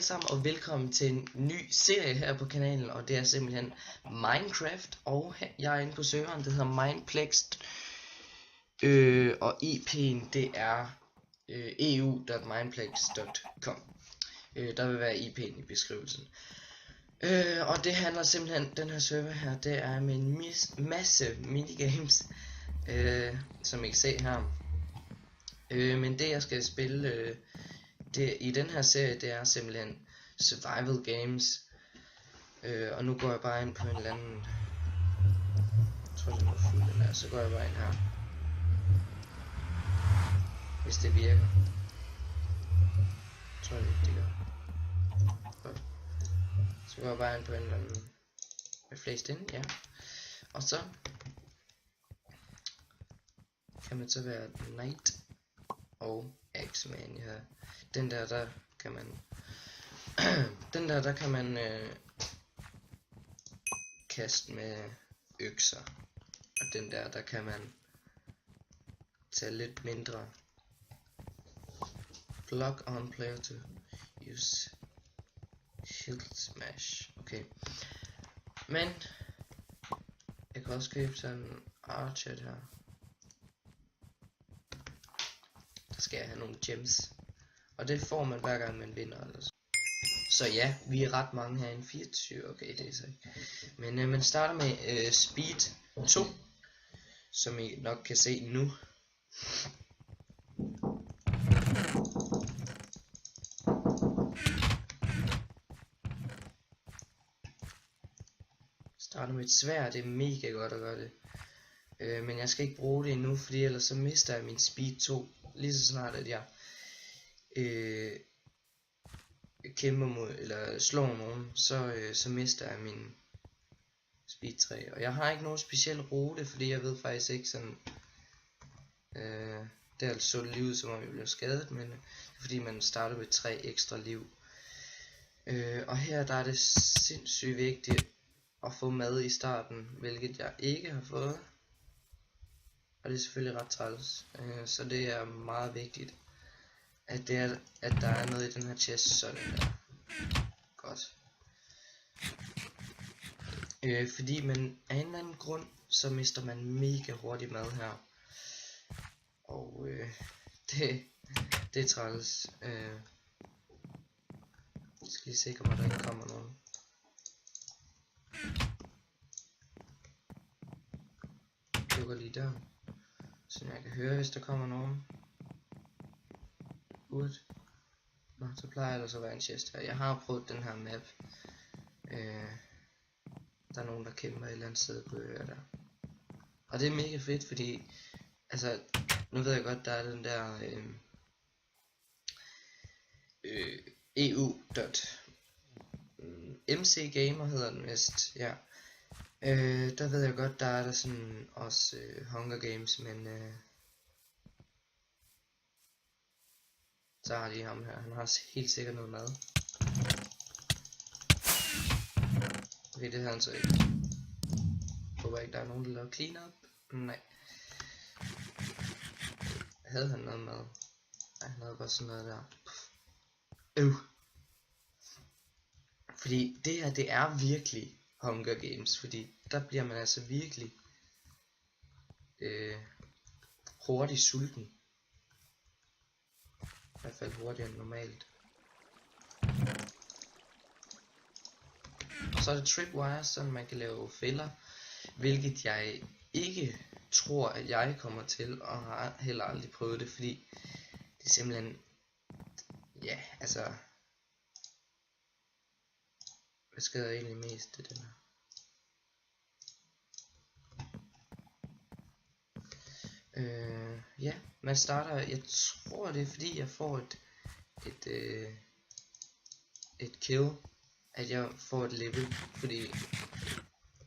sammen, og velkommen til en ny serie her på kanalen, og det er simpelthen Minecraft, og jeg er inde på serveren, det hedder Mineplex, og IP'en det er eu.mineplex.com. Der vil være IP'en i beskrivelsen. Og det handler simpelthen, den her server her, det er med en masse minigames, som I kan se her. Men det jeg skal spille i den her serie, det er simpelthen survival games. Og nu går jeg bare ind på en eller anden, jeg tror den var fuld den der, så går jeg bare ind her, hvis det virker. Jeg tror det gør. Godt. Så går jeg bare ind på en eller anden med flest ind, ja. Og så kan man så være Knight og Axeman her. Den der kan man der kan man kaste med økser, og den der kan man tage lidt mindre. Block on player to use shield smash. Okay, men jeg kan også købe sådan en archer her. Der skal jeg have nogle gems, og det får man hver gang man vinder eller så. Så ja, vi er ret mange herinde, 24, okay det er så ikke. Men man starter med speed 2, som I nok kan se nu. Starter med et sværd, det er mega godt at gøre det. Men jeg skal ikke bruge det endnu, fordi ellers så mister jeg min speed 2. Lige så snart at jeg kæmper mod eller slår nogen, så mister jeg min speed 3. Og jeg har ikke nogen speciel rute, fordi jeg ved faktisk ikke sådan, det er så livet som om jeg bliver skadet, men det er fordi man starter med 3 ekstra liv. Og her der er det sindssygt vigtigt at få mad i starten, hvilket jeg ikke har fået. Og det er selvfølgelig ret træls, så det er meget vigtigt, at der er noget i den her chest, sådan der. Godt. Fordi man af en eller anden grund, så mister man mega hurtigt mad her. Og det er træls. Jeg skal lige sikre mig, at der ikke kommer nogen. Jeg lukker lige døren, så jeg kan høre, hvis der kommer nogen. Nå, så plejer der så at være en chest her. Jeg har prøvet den her map. Der er nogen der kæmper et eller andet sted på øer der. Og det er mega fedt, fordi altså, nu ved jeg godt, der er den der EU.MC Gamer hedder den vist, ja. Der ved jeg godt, der er der sådan også Hunger Games, men så har de ham her, han har helt sikkert noget mad. Okay, det har han så ikke. Jeg håber ikke, der er nogen, der laver clean up. Nej. Havde han noget mad? Nej, han havde bare sådan noget der. Fordi det her, det er virkelig Hunger Games, fordi der bliver man altså virkelig hurtigt sulten. I hvert fald hurtigere end normalt. Og så er det tripwires, så man kan lave fælder, hvilket jeg ikke tror, at jeg kommer til, og har heller aldrig prøvet det, fordi det er simpelthen, ja, altså, hvad skader egentlig mest, det der? Ja, man starter, jeg tror det er fordi jeg får et kill, at jeg får et level, fordi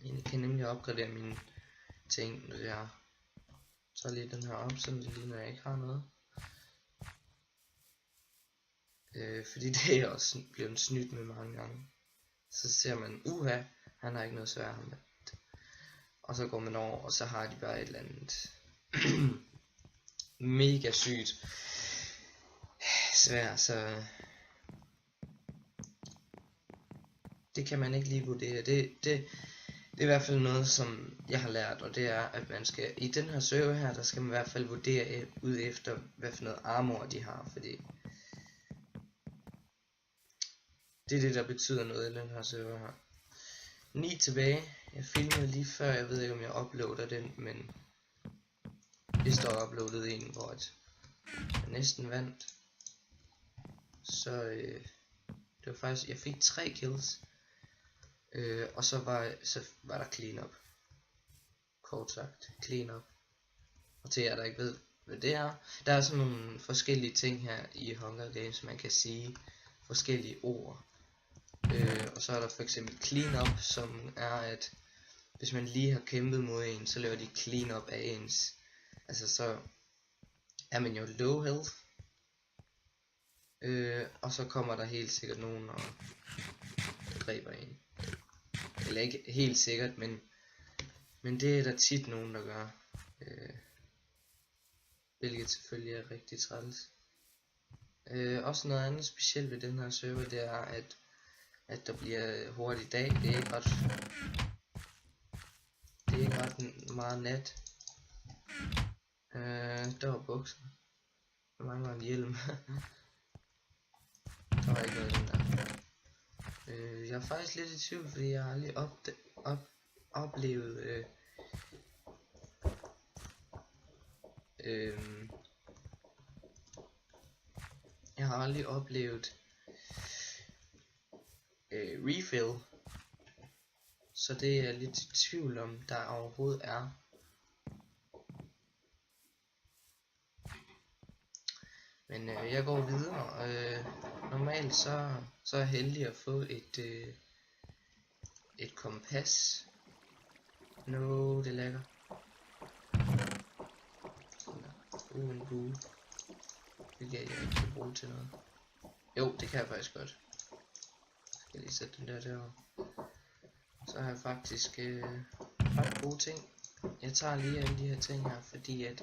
jeg kan nemlig opgradere mine ting, når jeg tager lige den her op, så det ligner jeg ikke har noget. Fordi det er også blevet snydt med mange gange. Så ser man, han har ikke noget svær ham. Og så går man over, og så har de bare et eller andet mega sygt svær, så det kan man ikke lige vurdere. Det er i hvert fald noget, som jeg har lært, og det er, at man skal, i den her server her, der skal man i hvert fald vurdere ud efter, hvad for noget armor de har, fordi det er det, der betyder noget i den her server her. 9 tilbage. Jeg filmede lige før, jeg ved ikke om jeg uploader den, men det står uploadet en, hvor jeg næsten vandt. Så det var faktisk, jeg fik 3 kills. Og så var der clean up. Kort sagt, clean up. Og til jer der ikke ved hvad det er, der er sådan nogle forskellige ting her i Hunger Games, man kan sige forskellige ord. Og så er der for eksempel clean up, som er at hvis man lige har kæmpet mod en, så laver de clean up af ens. Altså så er man jo low health. Og så kommer der helt sikkert nogen og dræber en. Eller ikke helt sikkert, men det er der tit nogen der gør. Hvilket selvfølgelig er rigtig træls. Også noget andet specielt ved den her server, det er at der bliver hurtigt dag. Det er ikke ret meget nat. Der var bukser. Der mangler en hjelm. Der var ikke noget den der. Jeg er faktisk lidt i tvivl, fordi jeg har aldrig oplevet jeg har aldrig oplevet refill, så det er jeg lidt i tvivl om der overhovedet er. Men jeg går videre. Normalt så er jeg heldig at få et kompas. No, det lækker. En bue. Det kan jeg ikke bruge til noget. Jo, det kan jeg faktisk godt. Skal jeg lige sætte den derovre. Så har jeg faktisk ret gode ting. Jeg tager lige alle de her ting her, fordi at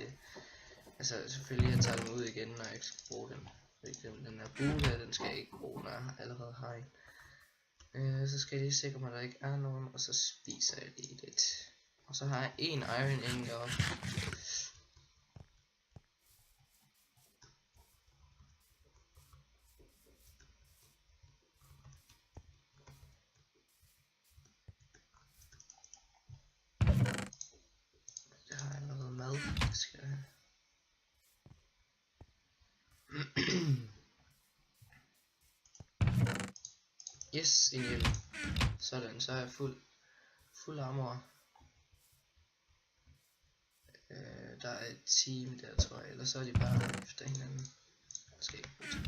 altså selvfølgelig jeg tager dem ud igen, når jeg ikke skal bruge dem. For eksempel den her bue der, den skal jeg ikke bruge, når jeg allerede har en. Så skal jeg lige sikre mig, at der ikke er nogen, og så spiser jeg lige lidt. Og så har jeg en iron ingot op. Jeg har allerede mad, det skal jeg have. Yes, en hjelm. Sådan, så er jeg fuld armor. Der er et team der, tror jeg, eller så er de bare efter hinanden. Skal ikke bruge det.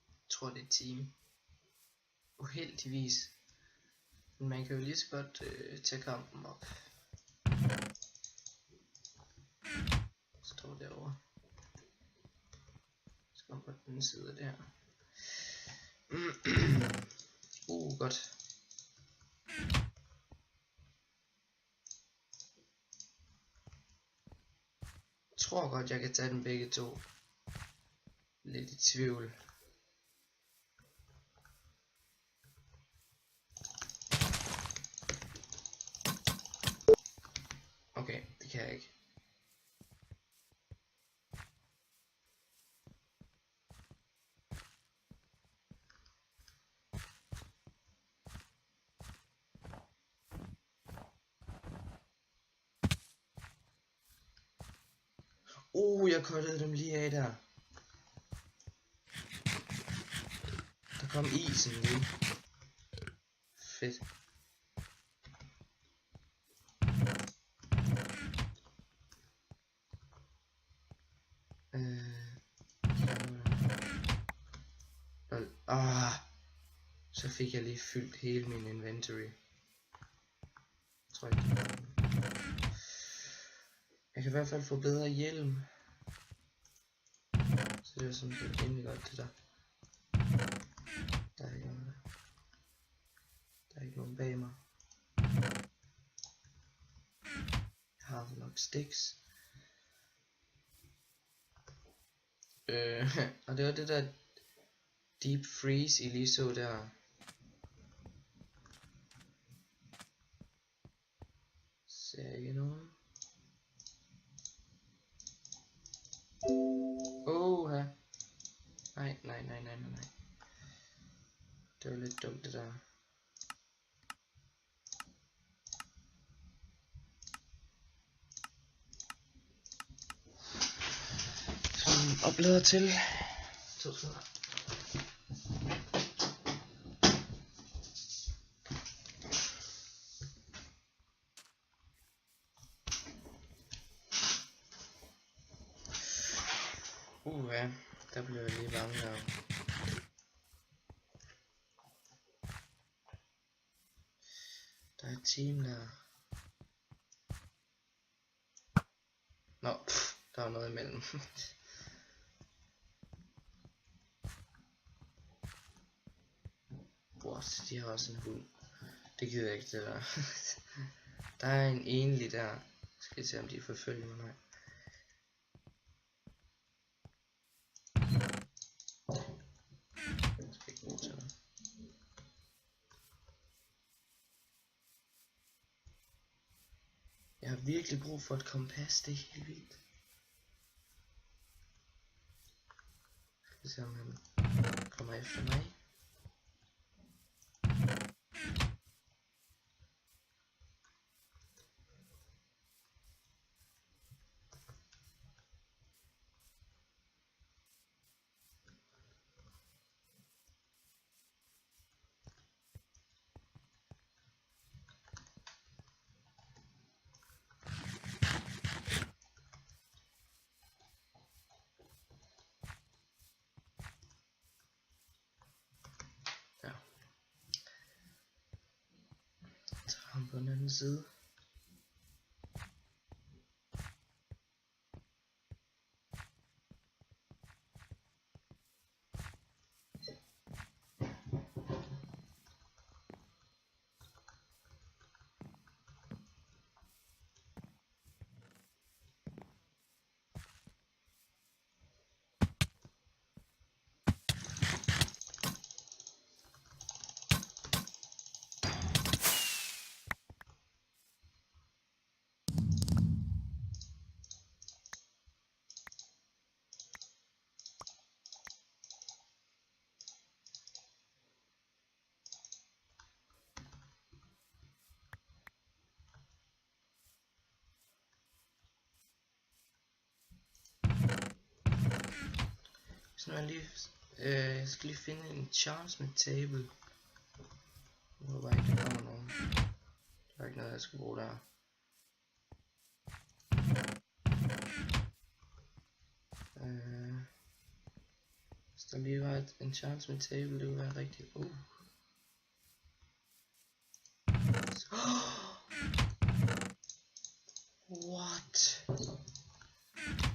Jeg tror det er et team. Uheldigvis. Men man kan jo lige så godt tage kampen op. Står derovre. Skal på den side der. Godt. Jeg tror godt jeg kan tage dem begge to. Lidt i tvivl. Okay, det kan jeg ikke. Jeg cuttede dem lige af der. Der kom isen lige. Fedt. Så fik jeg lige fyldt hele min inventory. Tror jeg ikke. Jeg kan i hvert fald få bedre hjelm. Så det er sådan set rimelig godt det der. Der er ikke nogen der. Der er ikke nogen bag mig. Jeg har nok sticks. Og det var det der Deep Freeze, I lige så der. Ser jeg ikke noget? Åh, nej. Det var lidt dumt det der. Som oplader til 2 sekunder. Ja, der blev jeg lige bange der. Der er et team der. Nå, der var noget imellem. What, de har også en hund. Det gider jeg ikke det der. Der er en enlig der. Skal jeg se om de forfølger mig? Nej. Jeg skal ikke bruge til noget. Jeg har virkelig brug for et kompas, det er helt vildt. Skal vi se om han kommer efter mig. Ham på den anden side. Så jeg skal lige finde en enchantment table. Jeg håber ikke der kommer nogen. Der er ikke noget jeg skal bruge der. Hvis der lige var et enchantment table, det ville være rigtig. What?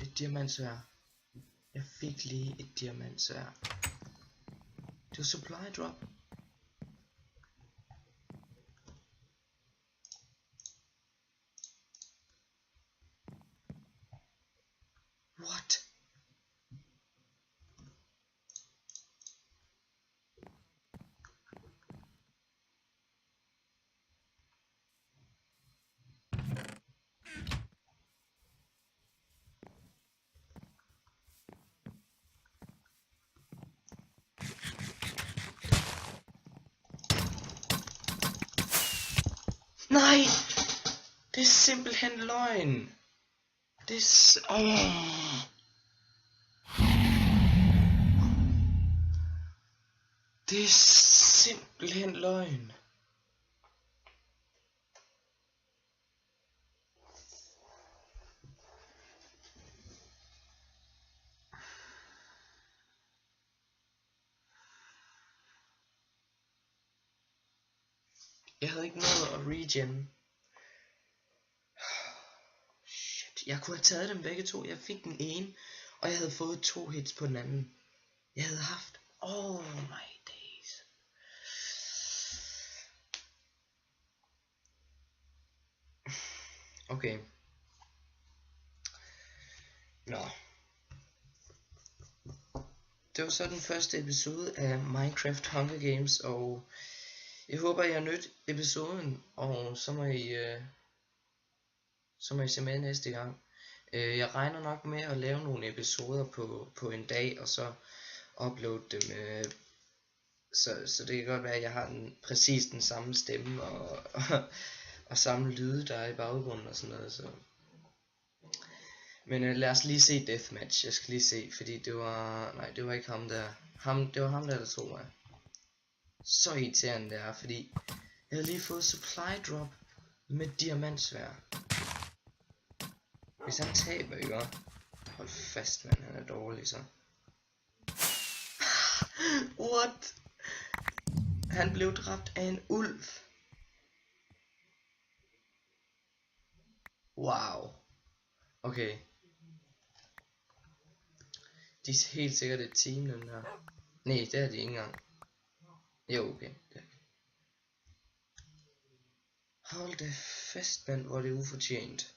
Et diamantsværd. Jeg fik lige et diamantsværd. Det var supply drop. What? Nej! Det er simpelthen løgn. Det er Det er simpelthen løgn. Jeg havde ikke noget at regen. Shit, jeg kunne have taget dem begge to. Jeg fik den ene, og jeg havde fået 2 hits på den anden. Jeg havde haft. Oh my days. Okay. Nå. det var så den første episode af Minecraft Hunger Games, og jeg håber I har nydt episoden, og så må I se med næste gang. Jeg regner nok med at lave nogle episoder på en dag, og så uploade dem, så det kan godt være, at jeg har præcis den samme stemme, og samme lyde, der er i baggrunden og sådan noget, så. Men lad os lige se Deathmatch. Jeg skal lige se, fordi det var ikke ham der. Det var ham der tog mig. Så irriterende det er, fordi jeg har lige fået supply drop med diamantsværd. Hvis han taber, ikke? Hold fast, mand, han er dårlig så. What? Han blev dræbt af en ulv. Wow. Okay. De er helt sikkert et team, den der. Nej, det er de ikke engang. Jo, okay. Hold det fast, mand, hvor det er ufortjent.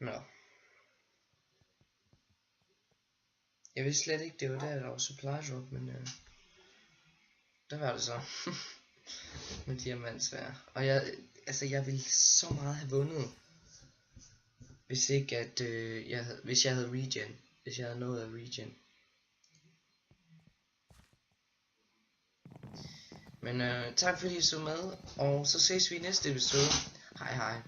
Nå. Jeg vidste slet ikke, det var der var supply drop, men der var det så. Med diamantsværd. Og jeg ville så meget have vundet, hvis ikke at hvis jeg havde regen. Hvis jeg havde nået at regen. Men tak fordi I så med, og så ses vi i næste episode. Hej hej.